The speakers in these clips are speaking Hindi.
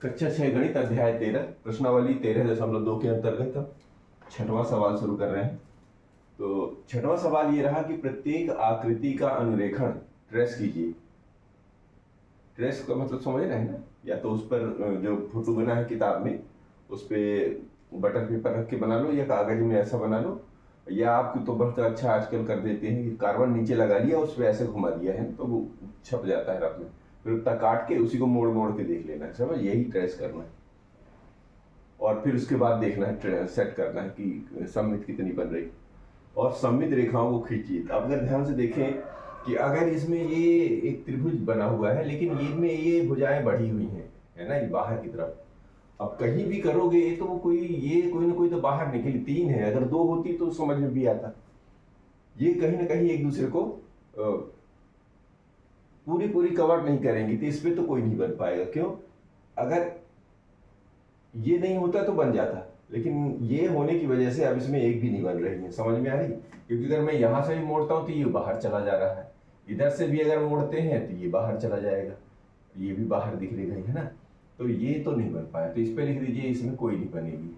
कक्षा 6 गणित अध्याय 13 प्रश्नावली 13.2 के अंतर्गत छठवां सवाल शुरू कर रहे हैं। तो छठवां सवाल ये रहा कि प्रत्येक आकृति का अनुरेखण ट्रेस कीजिए। ट्रेस का मतलब समझ रहे हैं ना, या तो उस पर जो फोटो बना है किताब में उस पर बटर पेपर रख के बना लो, या कागज में ऐसा बना लो, या आपको तो बहुत अच्छा आजकल कर देते हैं कि कार्बन नीचे लगा लिया, उस पर ऐसे घुमा दिया है तो वो छप जाता है रफ में, फिर उतना काट के उसी को मोड़ मोड़ के देख लेना है। समझ, यही ट्रेस करना है। और फिर उसके बाद देखना है, सेट करना है कि सममित कितनी बन रही, और सममित रेखाओं को खींचिए। अब अगर ध्यान से देखें कि अगर इसमें ये एक त्रिभुज बना हुआ है लेकिन इनमें ये भुजाएं बढ़ी हुई हैं, है ना, ये बाहर की तरफ। अब कहीं भी करोगे तो कोई ये कोई ना कोई तो बाहर निकली। 3 है, अगर 2 होती तो समझ में भी आता। ये कहीं ना कहीं एक दूसरे को पूरी पूरी कवर नहीं करेंगी, तो इस पे तो कोई नहीं बन पाएगा। क्यों? अगर ये नहीं होता तो बन जाता, लेकिन ये होने की वजह से अब इसमें एक भी नहीं बन रही है। समझ में आ रही? क्योंकि अगर मैं यहां से भी मोड़ता हूं तो ये बाहर चला जा रहा है, इधर से भी अगर मोड़ते हैं तो ये बाहर चला जाएगा, ये भी बाहर दिख रही है ना, तो ये तो नहीं बन पाया। तो इस पे लिख दीजिए इसमें कोई नहीं बनेगी,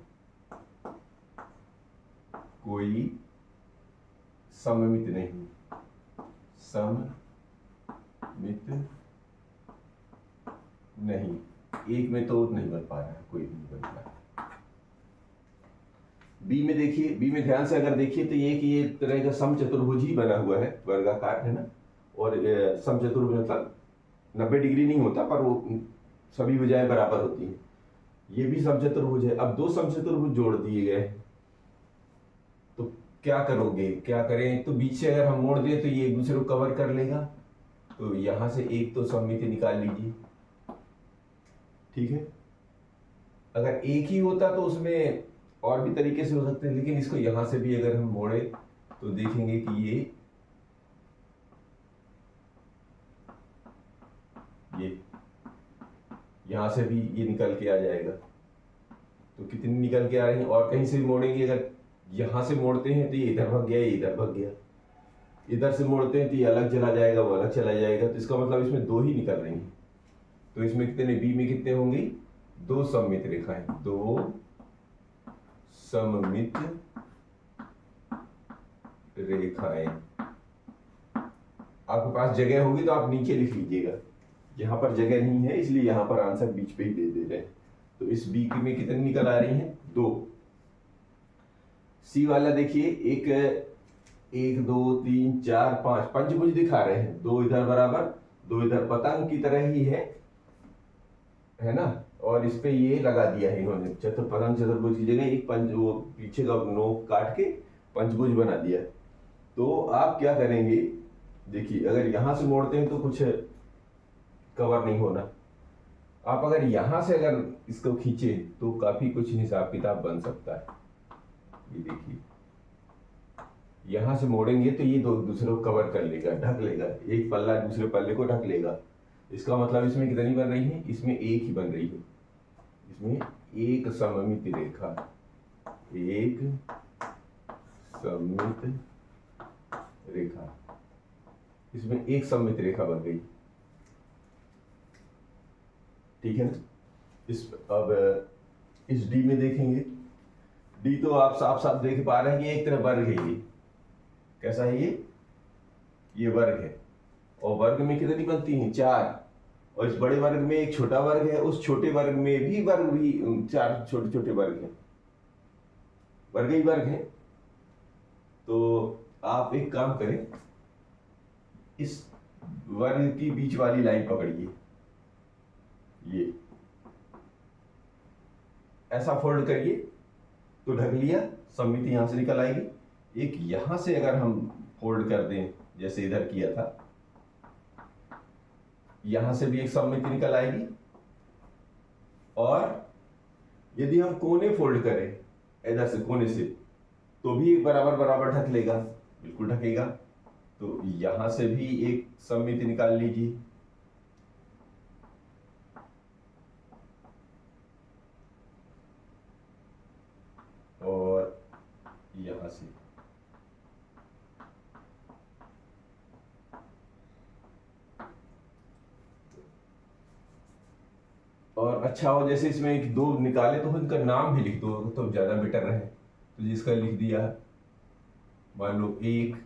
कोई सममित नहीं, सममित नहीं। एक में तो नहीं बन पा रहा है, कोई भी नहीं बन पा रहा। बी में देखिए, बी में ध्यान से अगर देखिए तो ये तरह का समचतुर्भुज ही बना हुआ है, वर्गाकार है ना। और समचतुर्भुज मतलब 90 डिग्री नहीं होता, पर वो सभी भुजाएं बराबर होती हैं। ये भी समचतुर्भुज है। अब 2 समचतुर्भुज जोड़ दिए गए, तो क्या करोगे, क्या करें? तो बीच से अगर हम मोड़ दें तो ये एक दूसरे को कवर कर लेगा, तो यहां से एक तो सममिति निकाल लीजिए। ठीक है, अगर एक ही होता तो उसमें और भी तरीके से हो सकते हैं, लेकिन इसको यहां से भी अगर हम मोड़े तो देखेंगे कि ये यहां से भी ये निकल के आ जाएगा। तो कितनी निकल के आ रही है? और कहीं से भी मोड़ेंगे, अगर यहां से मोड़ते हैं तो ये इधर भग गया, ये इधर भग गया, इधर से मोड़ते हैं तो ये अलग चला जाएगा, वो अलग चला जाएगा। तो इसका मतलब इसमें 2 ही निकल रही हैं। तो इसमें कितने, बी में कितने होंगे? 2 सममित रेखाएं, 2 सममित रेखाएं। आपके पास जगह होगी तो आप नीचे लिख लीजिएगा, यहां पर जगह नहीं है इसलिए यहां पर आंसर बीच पे ही दे रहे हैं। तो इस बी में कितनी निकल आ रही हैं? 2। सी वाला देखिए, एक 1 2 3 4 5 पंचभुज दिखा रहे हैं, 2 इधर बराबर, 2 इधर, पतंग की तरह ही है ना। और इस पे ये लगा दिया है इन्होंने, पतंग चतुर्भुज की जगह एक पंच, वो पीछे का नोक काट के पंचभुज बना दिया। तो आप क्या करेंगे, देखिए अगर यहां से मोड़ते हैं तो कुछ कवर नहीं होना। आप अगर यहां से अगर इसको खींचे तो काफी कुछ हिसाब किताब बन सकता है। ये देखिए, यहां से मोड़ेंगे तो ये दूसरे को कवर कर लेगा, ढक लेगा, एक पल्ला दूसरे पल्ले को ढक लेगा। इसका मतलब इसमें कितनी बन रही है? इसमें एक ही बन रही है। इसमें एक सममित रेखा, एक सममित रेखा, इसमें एक सममित रेखा बन गई। ठीक है ना। अब इस डी में देखेंगे, डी तो आप साफ साफ देख पा रहे हैं कि एक तरह वर्ग है। ये कैसा है? ये वर्ग है, और वर्ग में कितनी बनती हैं? 4। और इस बड़े वर्ग में एक छोटा वर्ग है, उस छोटे वर्ग में भी 4 छोटे छोटे वर्ग हैं, वर्ग ही वर्ग हैं। तो आप एक काम करें, इस वर्ग की बीच वाली लाइन पकड़िए, ये ऐसा फोल्ड करिए तो ढक लिया, सममिति यहां से निकल आएगी। एक यहां से अगर हम फोल्ड कर दें जैसे इधर किया था, यहां से भी एक सममिति निकल आएगी। और यदि हम कोने फोल्ड करें इधर से, कोने से, तो भी बराबर बराबर ढक लेगा, बिल्कुल ढकेगा। तो यहां से भी एक सममिति निकाल लीजिए, और यहां से और अच्छा हो जैसे इसमें एक दो निकाले तो उनका नाम भी लिख दो तो ज़्यादा बेटर रहे। तो जिसका लिख दिया, मान लो एक,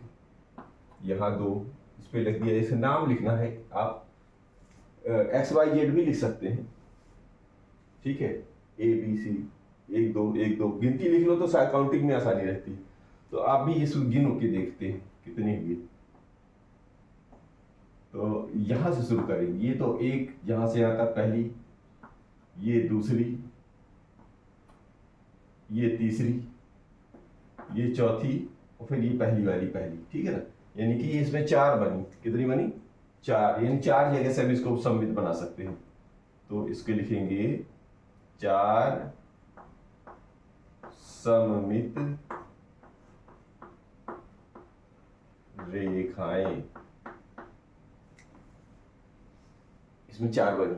यहाँ दो, इस पे लिख दिया। जैसे नाम लिखना है आप XYZ भी लिख सकते हैं, ठीक है, ABC, एक दो गिनती लिख लो तो शायद काउंटिंग में आसानी रहती है। तो आप भी ये गिनो के देखते हैं कितने हुए। तो यहाँ से शुरू करेंगे। ये तो एक, यहाँ से यहाँ तक पहली, ये दूसरी, ये तीसरी, ये चौथी, और फिर ये पहली वाली पहली, ठीक है ना। यानी कि इसमें चार बनी, कितनी बनी? चार, यानी चार जगह से हम इसको सममित बना सकते हैं। तो इसके लिखेंगे चार सममित रेखाएं। इसमें चार बनी।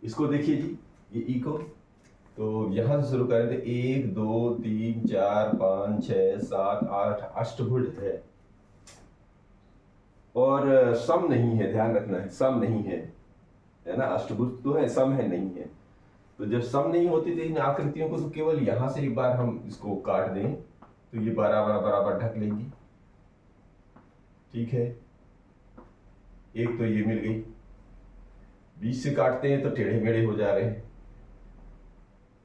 इसको देखिए जी, ये ई को, तो यहां से शुरू करें तो 1 2 3 4 5 6 7 8 अष्टभुज है। और सम नहीं है, ध्यान रखना है, सम नहीं है ना। अष्टभुज तो है, सम है नहीं है। तो जब सम नहीं होती तो इन आकृतियों को तो केवल यहां से एक बार हम इसको काट दें तो ये बराबर बराबर ढक लेंगी, ठीक है। एक तो ये मिल गई। बीच से काटते हैं तो टेढ़े मेढ़े हो जा रहे हैं,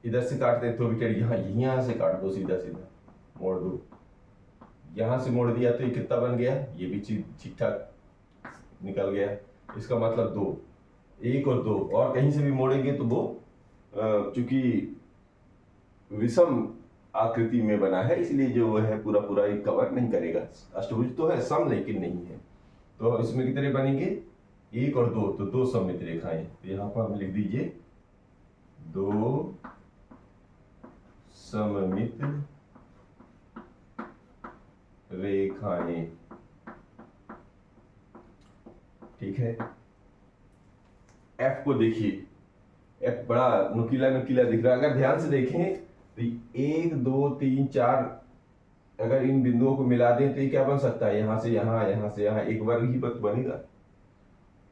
इधर से काटते हैं तो भी टेढ़े। यहाँ से काट दो, सीधा सीधा मोड़ दो। यहाँ से मोड़ दिया तो ये कितना बन गया? ये भी ठीक ठाक निकल गया। इसका मतलब दो, एक और दो, और कहीं से भी मोड़ेंगे तो वो चूंकि विषम आकृति में बना है इसलिए जो वो है पूरा पूरा एक कवर नहीं करेगा। अष्टभुज तो है, सम लेकिन नहीं है। तो इसमें कितने बनेंगे? एक और दो, तो दो सममित रेखाएं। तो यहाँ पर हम लिख दीजिए दो सममित रेखाएं, ठीक है। एफ को देखिए, एफ बड़ा नुकीला नुकीला दिख रहा है। अगर ध्यान से देखें तो 1 2 3 4, अगर इन बिंदुओं को मिला दें तो ये क्या बन सकता है? यहाँ से यहाँ, यहाँ से यहाँ, एक वर्ग ही पथ बनेगा।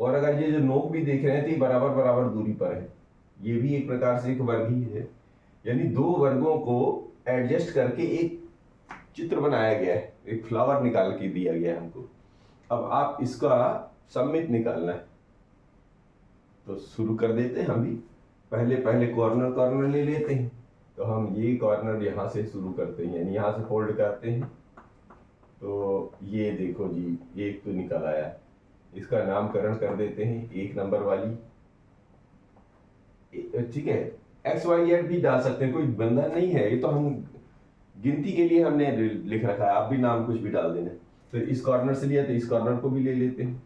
और अगर ये जो नोक भी देख रहे हैं तो ये बराबर बराबर दूरी पर है, ये भी एक प्रकार से एक वर्ग ही है। यानी दो वर्गों को एडजस्ट करके एक चित्र बनाया गया है, एक फ्लावर निकाल के दिया गया है हमको। अब आप इसका सममित निकालना है तो शुरू कर देते हैं हम भी। पहले पहले कॉर्नर कॉर्नर ले लेते हैं। तो हम ये कॉर्नर यहाँ से शुरू करते हैं, यानी यहाँ से फोल्ड करते हैं। तो ये देखो जी, एक तो निकल आया। इसका नामकरण कर देते हैं एक नंबर वाली, ठीक है। XYZ भी डाल सकते हैं, कोई बंधन नहीं है। ये तो हम गिनती के लिए हमने लिख रखा है, आप भी नाम कुछ भी डाल देना। तो इस कॉर्नर से लिया तो इस कॉर्नर को भी ले लेते हैं,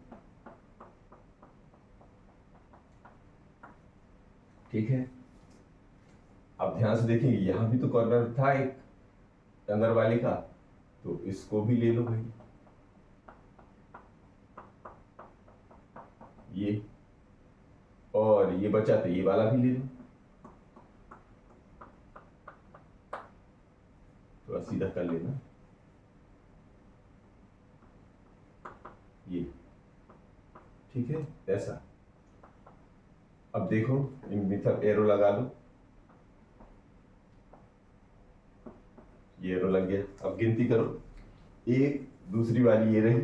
ठीक है। अब ध्यान से देखेंगे, यहां भी तो कॉर्नर था एक अंदर वाले का, तो इसको भी ले लो भाई, ये, और ये बचा तो ये वाला भी ले लो। तो सीधा कर लेना ये, ठीक है, ऐसा। अब देखो इन तरफ एरो लगा लो, ये एरो लग गया। अब गिनती करो, एक, दूसरी वाली ये रही,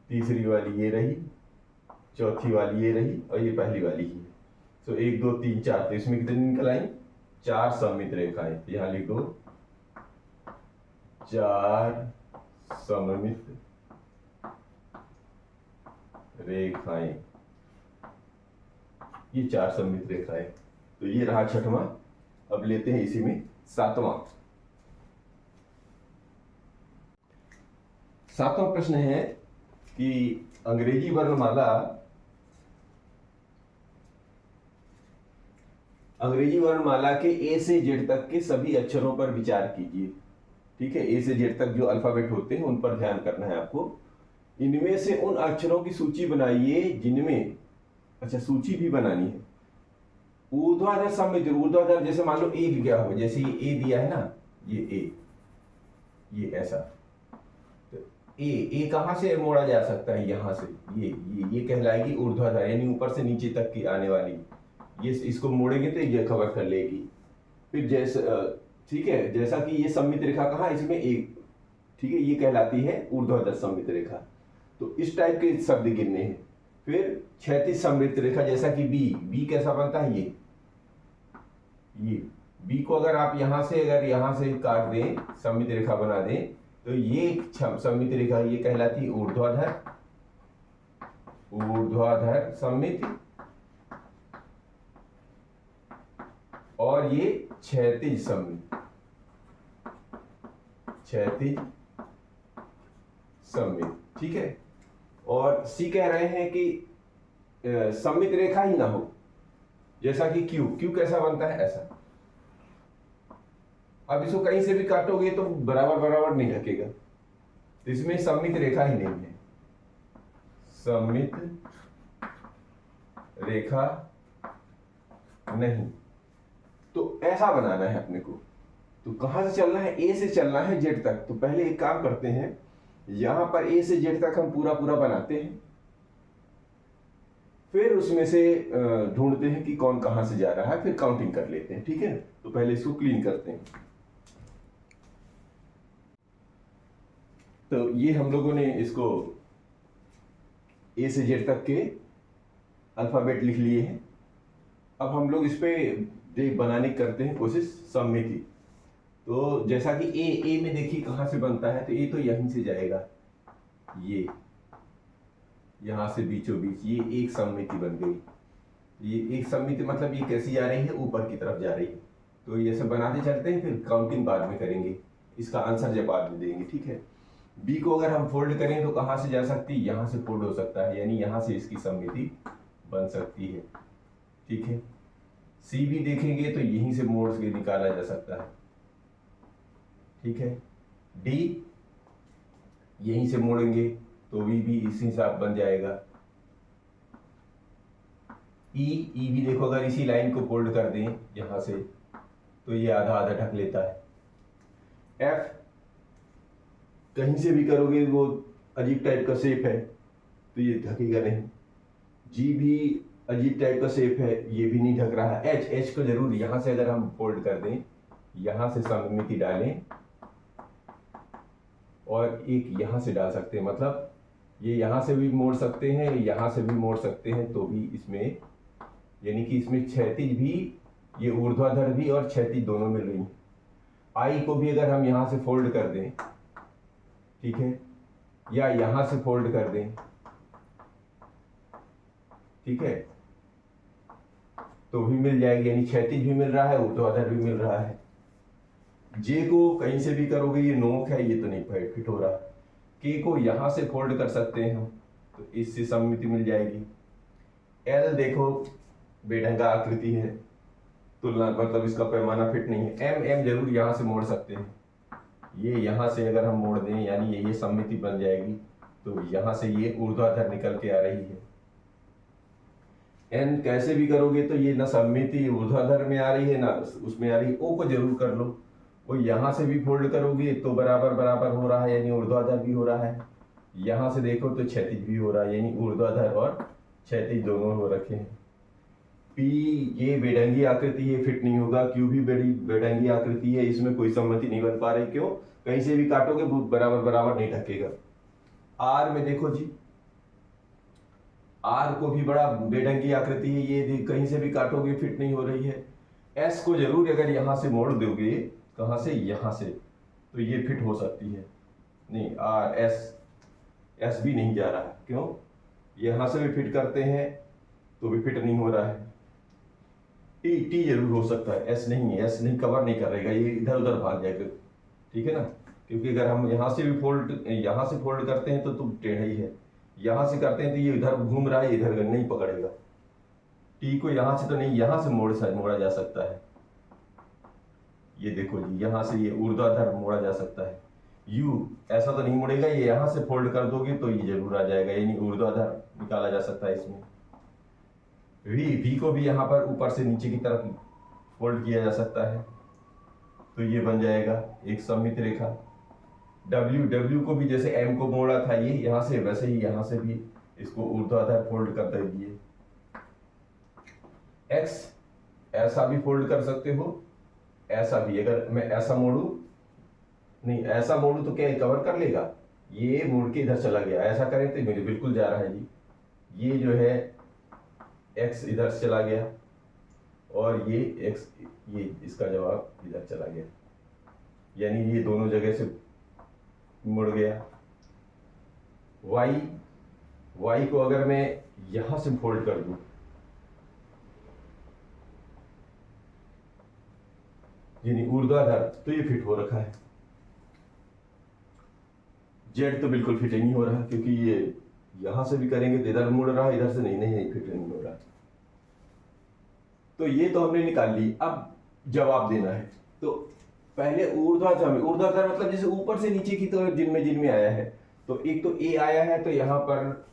तीसरी वाली ये रही, चौथी वाली ये रही, और ये पहली वाली ही है। तो 1 2 3 4, तो इसमें कितनी निकल आई? 4 सममित रेखाएं। यहां लिख दो 4 सममित रेखाएं। ये 4 सममित रेखाएं। तो ये रहा छठवां। अब लेते हैं इसी में सातवां। सातवां प्रश्न है कि अंग्रेजी वर्णमाला के ए से जेड तक के सभी अक्षरों पर विचार कीजिए, ठीक है। ए से जेड तक जो अल्फाबेट होते हैं उन पर ध्यान करना है आपको। इनमें से उन अक्षरों की सूची बनाइए जिनमें, अच्छा सूची भी बनानी है, ऊर्ध्वाधर सममित, ऊर्ध्वाधर जैसे मान लो ए दिया हो, जैसे ये ए दिया है ना, ये ए, ये ऐसा। तो ए कहां से मोड़ा जा सकता है? यहां से, ये कहलाएगी ऊर्ध्वाधर, यानी ऊपर से नीचे तक की आने वाली ये इसको मोड़ेंगे तो ये कवर कर लेगी। फिर जैसे ठीक है, जैसा कि ये सममित रेखा कहाँ, इसमें एक, ठीक है, ये कहलाती है ऊर्ध्वाधर सममित रेखा। तो इस टाइप के शब्द गिनने हैं। फिर क्षैतिज सममित रेखा, जैसा कि बी कैसा बनता है, ये बी को अगर आप अगर यहां से काट दें, सममित रेखा बना दें, तो ये सममित रेखा ये कहलाती है ऊर्ध्वाधर सममित, और ये क्षैतिज सममित, ठीक है। और सी कह रहे हैं कि सममित रेखा ही ना हो, जैसा कि क्यू कैसा बनता है, ऐसा। अब इसको कहीं से भी काटोगे तो बराबर नहीं ढकेगा, तो इसमें सममित रेखा ही नहीं है, सममित रेखा नहीं। तो ऐसा बनाना है अपने को। तो कहां से चलना है, ए से चलना है जेड तक। तो पहले एक काम करते हैं, यहां पर ए से जेड तक हम पूरा बनाते हैं, फिर उसमें से ढूंढते हैं कि कौन कहां से जा रहा है, फिर काउंटिंग कर लेते हैं, ठीक है। तो पहले इसको क्लीन करते हैं। तो ये हम लोगों ने इसको ए से जेड तक के अल्फाबेट लिख लिए हैं। अब हम लोग इस पे बनाने की करते हैं कोशिश, सममिति। तो जैसा कि ए में देखिए कहां से बनता है, तो ए तो यहीं से जाएगा, ये यहां से बीचों बीच ये एक सममिति बन गई। ये एक सममिति मतलब ये कैसी जा रही है, ऊपर की तरफ जा रही है। तो ये सब बनाते चलते हैं, फिर काउंटिंग बाद में करेंगे, इसका आंसर जब बाद में देंगे, ठीक है। बी को अगर हम फोल्ड करें तो कहां से जा सकती है, यहां से फोल्ड हो सकता है, यानी यहां से इसकी सममिति बन सकती है, ठीक है। सी भी देखेंगे तो यहीं से मोड़ के निकाला जा सकता है, ठीक है। डी यहीं से मोड़ेंगे तो भी इसी हिसाब बन जाएगा। ई भी देखो, अगर इसी लाइन को फोल्ड कर दें यहां से तो ये आधा आधा ढक लेता है। एफ कहीं से भी करोगे वो अजीब टाइप का शेप है तो ये ढकेगा नहीं। जी भी अजीब टाइप का शेप है, ये भी नहीं ढक रहा। एच को जरूर यहां से अगर हम फोल्ड कर दें, यहां से सममिति डालें और एक यहां से डाल सकते हैं, मतलब ये यहां से भी मोड़ सकते हैं, यहां से भी मोड़ सकते हैं, तो भी इसमें, यानी कि इसमें क्षैतिज भी, ये ऊर्ध्वाधर भी और क्षैतिज दोनों मिल रही हैं। आई को भी अगर हम यहां से फोल्ड कर दें, ठीक है, या यहां से फोल्ड कर दें, ठीक है, तो भी मिल जाएगी, यानी क्षैतिज भी मिल रहा है, ऊर्ध्वाधर भी मिल रहा है। जे को कहीं से भी करोगे, ये नोक है, ये तो नहीं फिट हो रहा। के को यहां से फोल्ड कर सकते हैं हम, तो इससे सममिति मिल जाएगी। एल देखो बेढंगा आकृति है, तुलना मतलब इसका पैमाना फिट नहीं है। एम जरूर यहां से मोड़ सकते हैं, ये यहां से अगर हम मोड़ दें, यानी ये सममिति बन जाएगी, तो यहां से ये ऊर्ध्वाधर निकल के आ रही है। एन कैसे भी करोगे तो ये ना सममिति ऊर्ध्वाधर में आ रही है ना उसमें आ रही है। ओ को जरूर कर लो, वो यहां से भी फोल्ड करोगे तो बराबर हो रहा है, यानी ऊर्ध्वाधर भी हो रहा है। यहां से देखो तो क्षैतिज भी हो रहा है, यानी ऊर्ध्वाधर और क्षैतिज दोनों हो रखे हैं। पी ये बेढंगी आकृति है, फिट नहीं होगा। क्यू भी बड़ी बेढंगी आकृति है, इसमें कोई सम्मति नहीं बन पा रही, क्यों, कहीं से भी काटोगे बराबर नहीं ढकेगा। आर में देखो जी, आर को भी बड़ा बेढंगी आकृति है, ये कहीं से भी काटोगे फिट नहीं हो रही है। एस को जरूर अगर यहां से मोड़ दोगे, कहां से, यहां से, तो ये फिट हो सकती है। नहीं, आर एस भी नहीं जा रहा है, क्यों, यहां से भी फिट करते हैं तो भी फिट नहीं हो रहा है। टी जरूर हो सकता है, एस नहीं कवर नहीं करेगा, ये इधर उधर भाग जाएगा, ठीक है ना, क्योंकि अगर हम यहां से फोल्ड करते हैं तो तुम टेढ़ा ही है, यहां से करते हैं तो ये इधर घूम रहा है, इधर नहीं पकड़ेगा। टी को यहां से तो नहीं, यहां से मोड़ा जा सकता है, ये देखो जी, यहां से ये ऊर्ध्वाधर मोड़ा जा सकता है। यू ऐसा तो नहीं मुड़ेगा, ये यहां से फोल्ड कर दोगे तो ये जरूर आ जाएगा, यानी ऊर्ध्वाधर निकाला जा सकता है इसमें। वी को भी यहाँ पर ऊपर से नीचे की तरफ फोल्ड किया जा सकता है, तो ये बन जाएगा एक सममित रेखा। डब्ल्यू को भी जैसे एम को मोड़ा था ये यहाँ से, वैसे ही यहाँ से भी इसको ऊर्ध्वाधर फोल्ड कर दीजिए। एक्स ऐसा भी फोल्ड कर सकते हो, ऐसा भी। अगर मैं ऐसा मोड़ू, नहीं ऐसा मोड़ू तो क्या कवर कर लेगा, ये मुड़ के इधर चला गया। ऐसा करें तो मेरे बिल्कुल जा रहा है जी, ये जो है एक्स इधर से चला गया और ये एक्स, ये इसका जवाब इधर चला गया, यानी ये दोनों जगह से मुड़ गया। वाई को अगर मैं यहां से फोल्ड कर दूं, यानी ऊर्ध्वाधर, तो ये फिट हो रखा है। जेड तो बिल्कुल फिट ही नहीं हो रहा, क्योंकि ये यहां से भी करेंगे तो इधर मुड़ रहा है, इधर से नहीं, नहीं फिट नहीं हो रहा। तो ये तो हमने निकाल ली। अब जवाब देना है, तो पहले ऊर्ध्वाधर मतलब जैसे ऊपर से नीचे की तरफ जिनमें आया है। तो एक तो ए आया है, तो यहाँ पर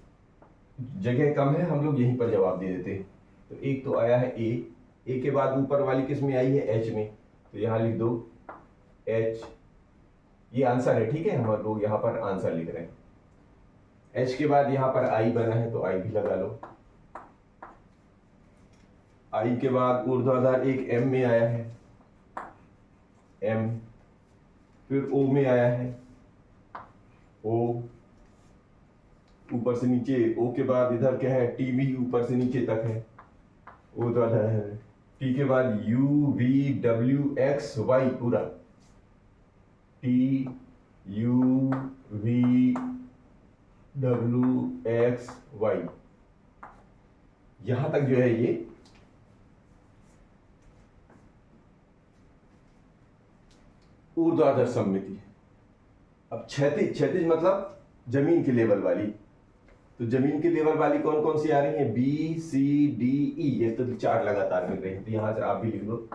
जगह कम है, हम लोग यहीं पर जवाब दे देते हैं। तो एक तो आया है ए के बाद ऊपर वाली किस में आई है, एच में, तो यहाँ लिख दो एच, ये आंसर है, ठीक है। हम लोग यहाँ पर आंसर लिख रहे हैं। एच के बाद यहाँ पर आई बना है, तो आई भी लगा लो। आई के बाद ऊर्ध्वाधर एक एम में आया है, एम, फिर ओ में आया है, ओ, ऊपर से नीचे, ओ के बाद इधर क्या है, टी भी ऊपर से नीचे तक है, ऊर्ध्वाधर है। टी के बाद U V W X Y पूरा, T U V W X Y, यहां तक जो है ये ऊर्ध्वाधर सममिति है। अब क्षैतिज मतलब जमीन के लेवल वाली, तो जमीन के लेवल वाली कौन कौन सी आ रही है, बी सी डी ई, ये तो चार लगातार मिल रही है, तो यहां से आप भी लिख लो,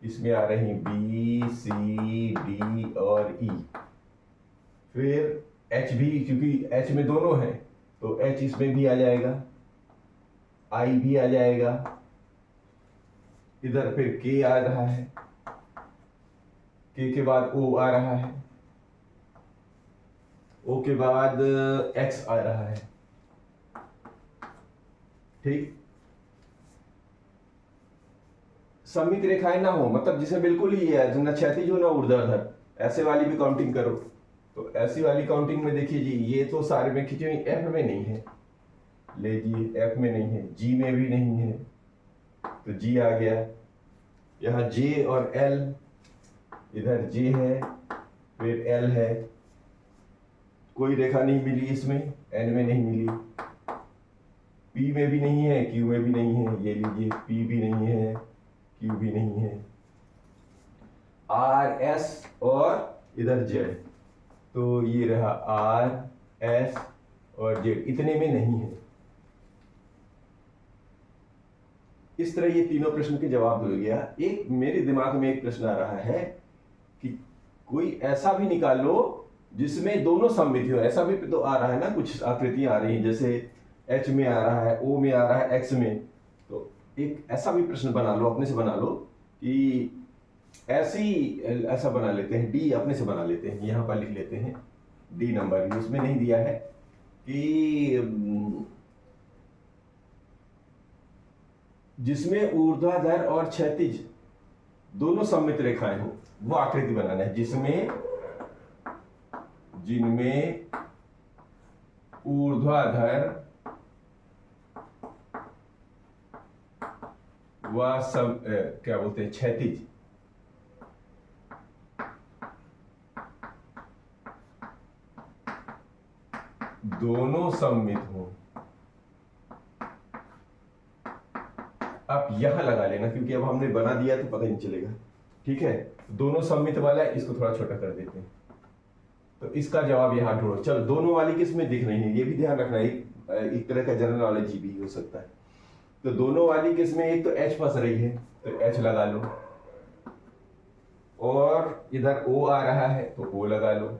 इसमें आ रही बी सी डी और ई। फिर एच भी, क्योंकि एच में दोनों है, तो एच इसमें भी आ जाएगा, आई भी आ जाएगा, इधर फिर के आ रहा है, के बाद ओ आ रहा है, ओ के बाद एक्स आ रहा है, ठीक। सममित रेखाएं ना हो, मतलब जिसे बिल्कुल ही है ना क्षैतिज हो ना ऊर्ध्वाधर, ऐसे वाली भी काउंटिंग करो। तो ऐसी वाली काउंटिंग में देखिए जी, ये तो सारे में खींची हुई, एफ में नहीं है, ले जी एफ में नहीं है, जी में भी नहीं है, तो जी आ गया। यहाँ जे और एल, इधर जे है फिर एल है, कोई रेखा नहीं मिली इसमें, एन में नहीं मिली, पी में भी नहीं है, क्यू में भी नहीं है, ये लीजिए पी भी नहीं है, क्यू भी नहीं है, आर एस और इधर जेड, तो ये रहा आर एस और जेड, इतने में नहीं है। इस तरह ये तीनों प्रश्न के जवाब हो गया। एक मेरे दिमाग में एक प्रश्न आ रहा है कि कोई ऐसा भी निकाल लो जिसमें दोनों सममित हो। ऐसा भी तो आ रहा है ना, कुछ आकृतियां आ रही हैं, जैसे एच में आ रहा है, ओ में आ रहा है, एक्स में। तो एक ऐसा भी प्रश्न बना लो, अपने से बना लो कि ऐसा बना लेते हैं, डी अपने से बना लेते हैं, यहां पर लिख लेते हैं डी नंबर, इसमें नहीं दिया है कि जिसमें ऊर्ध्वाधर और क्षैतिज दोनों सममित रेखाएं हो, वो आकृति बनाना है, जिनमें ऊर्ध्वाधर व क्या बोलते हैं, क्षैतिज दोनों सममित हो। आप यहां लगा लेना, क्योंकि अब हमने बना दिया तो पता नहीं चलेगा, ठीक है। दोनों सममित वाला है, इसको थोड़ा छोटा कर देते हैं, तो इसका जवाब यहां ढूंढो। चलो, दोनों वाली किस में दिख रही है, ये भी ध्यान रखना, एक तरह का जनरल नॉलेज भी हो सकता है। तो दोनों वाली किस में, एक तो एच फंस रही है, तो एच लगा लो, और इधर ओ आ रहा है तो ओ लगा लो,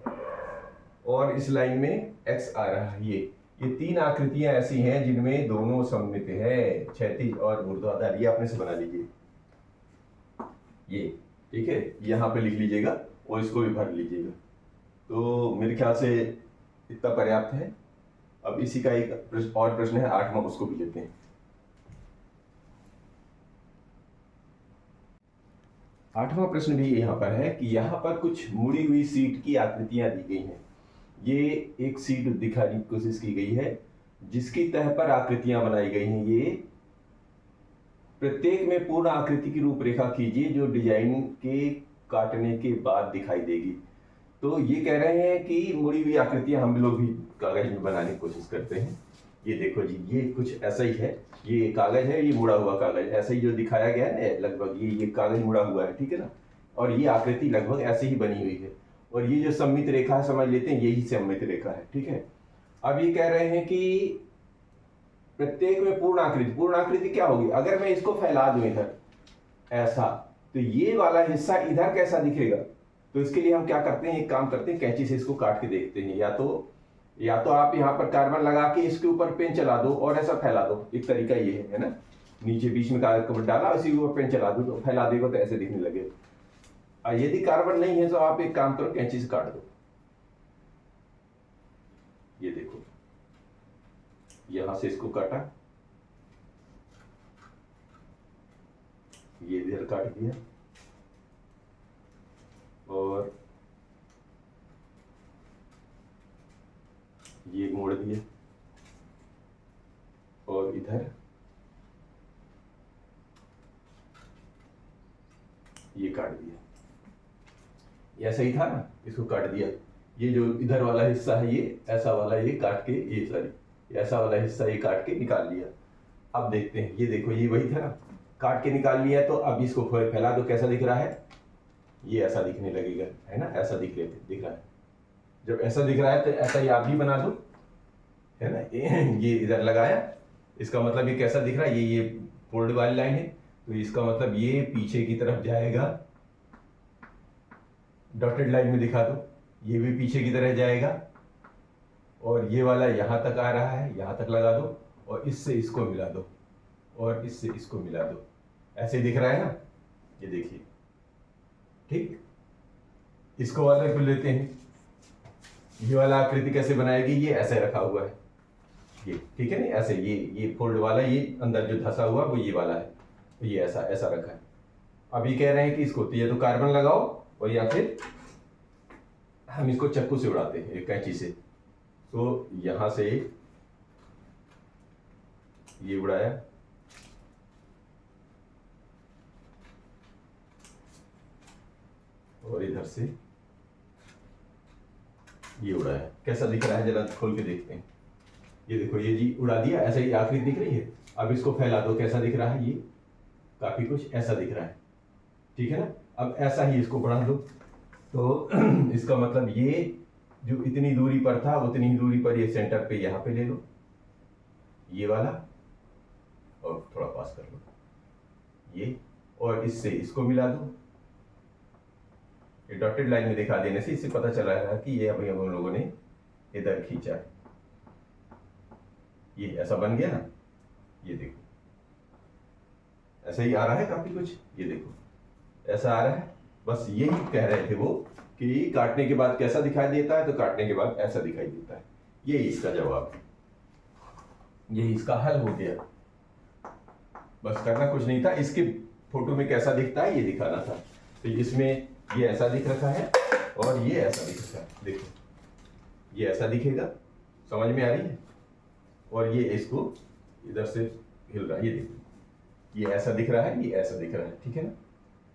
और इस लाइन में एक्स आ रहा है। ये तीन आकृतियां ऐसी हैं जिनमें दोनों सममित है, क्षैतिज और ऊर्ध्वाधर। ये अपने से बना लीजिए, ये ठीक है, यहां पे लिख लीजिएगा और इसको भी भर लीजिएगा। तो मेरे ख्याल से इतना पर्याप्त है। अब इसी का एक और प्रश्न है 8वां, उसको भी लेते हैं। 8वां प्रश्न भी यहाँ पर है कि यहाँ पर कुछ मुड़ी हुई सीट की आकृतियां दी गई हैं। ये एक सीट दिखाने की कोशिश की गई है जिसकी तह पर आकृतियां बनाई गई हैं। ये प्रत्येक में पूर्ण आकृति की रूपरेखा कीजिए जो डिजाइन के काटने के बाद दिखाई देगी। तो ये कह रहे हैं कि मुड़ी हुई आकृतियां हम लोग भी कागज में बनाने की कोशिश करते हैं। ये देखो जी, ये कुछ ऐसा ही है। ये कागज है, ये मुड़ा हुआ कागज, ऐसा ही जो दिखाया गया है ना, लगभग ये कागज मुड़ा हुआ है, ठीक है ना। और ये आकृति लगभग ऐसे ही बनी हुई है। और ये जो सममित रेखा है, समझ लेते हैं यही सममित रेखा है, ठीक है। अब ये कह रहे हैं कि प्रत्येक में पूर्ण आकृति क्या होगी? अगर मैं इसको फैला दूं इधर ऐसा, तो ये वाला हिस्सा इधर कैसा दिखेगा? तो इसके लिए हम क्या करते हैं, एक काम करते हैं, कैंची से इसको काट के देखते हैं। या तो आप यहाँ पर कार्बन लगा के इसके ऊपर पेन चला दो और ऐसा फैला दो। एक तरीका ये है ना, नीचे बीच में कागज कवर डाला, इसी के ऊपर पेन चला दो, तो फैला देगा तो ऐसे दिखने लगे। यदि कार्बन नहीं है तो आप एक काम करो, कैंची से काट दो। ये देखो, यहां से इसको काटा, ये इधर काट दिया और ये मोड़ दिया और इधर ये काट दिया। ऐसा ही था ना, इसको काट दिया। ये जो इधर वाला हिस्सा है, ये ऐसा वाला, ये काट के, ये सॉरी ऐसा वाला हिस्सा ये काट के निकाल लिया। अब देखते हैं, ये देखो, ये वही था ना, काट के निकाल लिया। तो अब इसको फैला दो, कैसा दिख रहा है? ये ऐसा दिखने लगेगा, है ना, ऐसा दिख रहा है। जब ऐसा दिख रहा है तो ऐसा ही आप भी बना दो, है ना। ये इधर लगाया, इसका मतलब ये कैसा दिख रहा है? ये फोल्ड वाली लाइन है, तो इसका मतलब ये पीछे की तरफ जाएगा। डॉटेड लाइन में दिखा दो, ये भी पीछे की तरह जाएगा। और ये वाला यहां तक आ रहा है, यहां तक लगा दो और इससे इसको मिला दो और इससे इसको मिला दो। ऐसे दिख रहा है ना, ये देखिए, ठीक। इसको वाला फिर लेते हैं। ये वाला आकृति कैसे बनाएगी? ये ऐसे रखा हुआ है, ये ठीक है ना, ऐसे ये फोल्ड वाला, ये अंदर जो धसा हुआ वो ये वाला है, तो ये ऐसा ऐसा रखा है। अभी कह रहे हैं कि इसको या तो कार्बन लगाओ और या फिर हम इसको चक्कू से उड़ाते हैं, एक कैंची से। तो यहां से ये उड़ाया, और इधर से ये उड़ाया। कैसा दिख रहा है जरा खोल के देखते हैं। ये देखो, ये जी उड़ा दिया, ऐसा ही आकृति दिख रही है। अब इसको फैला दो, कैसा दिख रहा है? ये काफी कुछ ऐसा दिख रहा है, ठीक है ना। अब ऐसा ही इसको बढ़ा दो, तो इसका मतलब ये जो इतनी दूरी पर था उतनी ही दूरी पर ये सेंटर पे यहाँ पे ले लो, ये वाला, और थोड़ा पास कर लो ये, और इससे इसको मिला दो। ये डॉटेड लाइन में दिखा देने से इससे पता चला है कि ये अभी हम लोगों ने इधर खींचा है। ये ऐसा बन गया ना, ये देखो ऐसा ही आ रहा है काफी कुछ, ये देखो ऐसा आ रहा है। बस यही कह रहे थे वो कि काटने के बाद कैसा दिखाई देता है, तो काटने के बाद ऐसा दिखाई देता है। यही इसका जवाब है, यही इसका हल हो गया। बस करना कुछ नहीं था, इसके फोटो में कैसा दिखता है ये दिखाना था। तो इसमें ये ऐसा दिख रखा है और ये ऐसा दिख रखा है, देखो ये ऐसा दिखेगा, समझ में आ रही है। और ये इसको इधर से हिल रहा है, ये देखो ये ऐसा दिख रहा है, ये ऐसा दिख रहा है, ठीक है ना।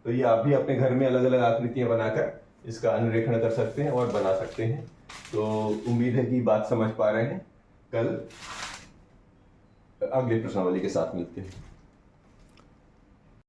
तो ये आप भी अपने घर में अलग अलग आकृतियां बनाकर इसका अनुरेखण कर सकते हैं और बना सकते हैं। तो उम्मीद है कि बात समझ पा रहे हैं। कल अगले प्रश्नावली के साथ मिलते हैं।